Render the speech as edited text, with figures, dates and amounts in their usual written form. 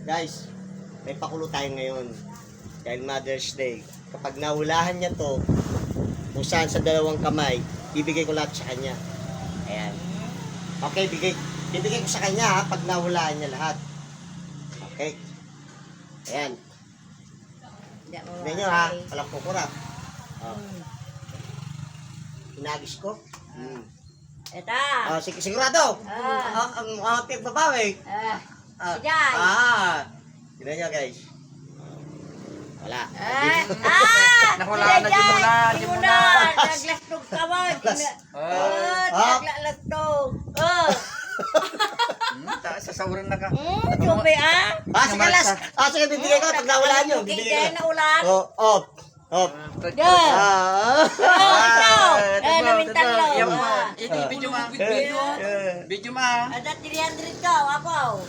Guys, may pakulo tayo ngayon. Dahil Mother's Day. Kapag nahulaan niya to, kung saan sa dalawang kamay, bibigay ko lahat sa kanya. Ayan. Okay, bibigay ko sa kanya ha, pag nahulaan niya lahat. Okay. Ayan. Tignan nyo ha, walang kukurap. Oh. Hinagis ko. Ito. Sigurado. Ang pagbabawi. Yan. Tignan nyo guys. Wala. Nahulaan na di muna. Naglastog ka mo. Naglastog. Sasawaran na ka. Subi Sige last. Sige bibigay ko pag nahulaan nyo. Kaya na ulan. Op. Video ma. Ada 300 ka, ako.